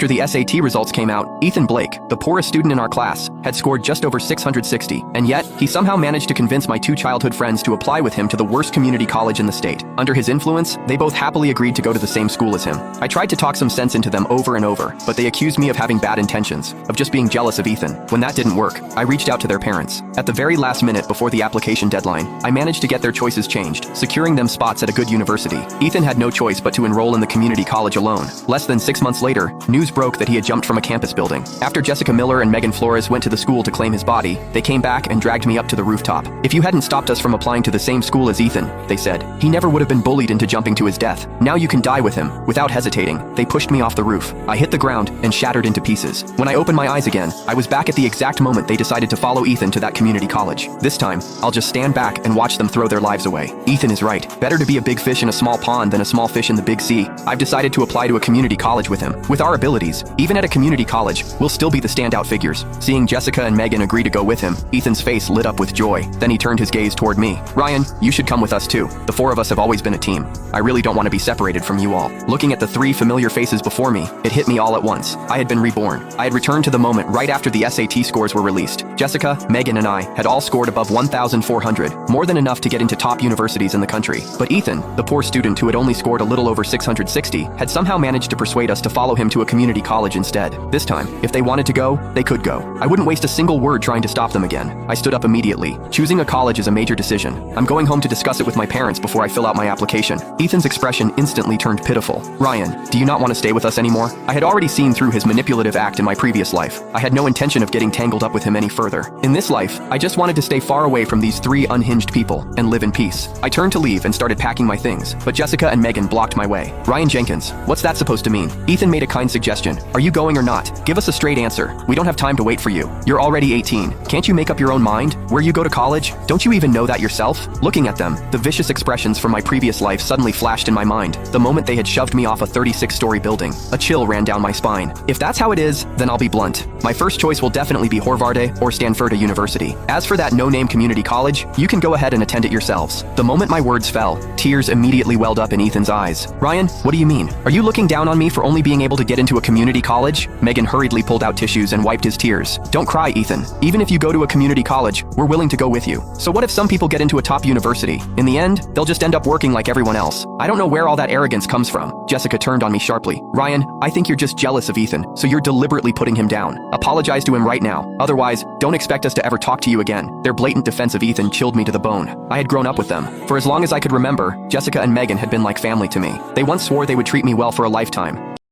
After the SAT results came out, Ethan Blake, the poorest student in our class, had scored just over 660, and yet, he somehow managed to convince my two childhood friends to apply with him to the worst community college in the state. Under his influence, they both happily agreed to go to the same school as him. I tried to talk some sense into them over and over, but they accused me of having bad intentions, of just being jealous of Ethan. When that didn't work, I reached out to their parents. At the very last minute before the application deadline, I managed to get their choices changed, securing them spots at a good university. Ethan had no choice but to enroll in the community college alone. Less than 6 months later, news broke that he had jumped from a campus building. After Jessica Miller and Megan Flores went to the school to claim his body, they came back and dragged me up to the rooftop. If you hadn't stopped us from applying to the same school as Ethan, they said, he never would have been bullied into jumping to his death. Now you can die with him. Without hesitating, they pushed me off the roof. I hit the ground and shattered into pieces. When I opened my eyes again, I was back at the exact moment they decided to follow Ethan to that community college. This time, I'll just stand back and watch them throw their lives away. Ethan is right. Better to be a big fish in a small pond than a small fish in the big sea. I've decided to apply to a community college with him. With our abilities, even at a community college, we'll still be the standout figures. Seeing Jessica and Megan agree to go with him, Ethan's face lit up with joy. Then he turned his gaze toward me. Ryan, you should come with us too. The four of us have always been a team. I really don't want to be separated from you all. Looking at the three familiar faces before me, it hit me all at once. I had been reborn. I had returned to the moment right after the SAT scores were released. Jessica, Megan, and I had all scored above 1,400, more than enough to get into top universities in the country. But Ethan, the poor student who had only scored a little over 660, had somehow managed to persuade us to follow him to a community college instead. This time, if they wanted to go, they could go. I wouldn't waste a single word trying to stop them again. I stood up immediately. Choosing a college is a major decision. I'm going home to discuss it with my parents before I fill out my application. Ethan's expression instantly turned pitiful. Ryan, do you not want to stay with us anymore? I had already seen through his manipulative act in my previous life. I had no intention of getting tangled up with him any further. In this life, I just wanted to stay far away from these three unhinged people and live in peace. I turned to leave and started packing my things, but Jessica and Megan blocked my way. Ryan Jenkins, what's that supposed to mean? Ethan made a kind suggestion. Are you going or not? Give us a straight answer. We don't have time to wait for you. You're already 18. Can't you make up your own mind? Where you go to college? Don't you even know that yourself? Looking at them, the vicious expressions from my previous life suddenly flashed in my mind. The moment they had shoved me off a 36-story building, a chill ran down my spine. If that's how it is, then I'll be blunt. My first choice will definitely be Horvarde or Stanford University. As for that no-name community college, you can go ahead and attend it yourselves. The moment my words fell, tears immediately welled up in Ethan's eyes. Ryan, what do you mean? Are you looking down on me for only being able to get into a community college? Megan hurriedly pulled out tissues and wiped his tears. Don't cry, Ethan. Even if you go to a community college, we're willing to go with you. So what if some people get into a top university? In the end, they'll just end up working like everyone else. I don't know where all that arrogance comes from. Jessica turned on me sharply. Ryan, I think you're just jealous of Ethan, so you're deliberately putting him down. Apologize to him right now. Otherwise, don't expect us to ever talk to you again. Their blatant defense of Ethan chilled me to the bone. I had grown up with them. For as long as I could remember, Jessica and Megan had been like family to me. They once swore they would treat me well for a lifetime.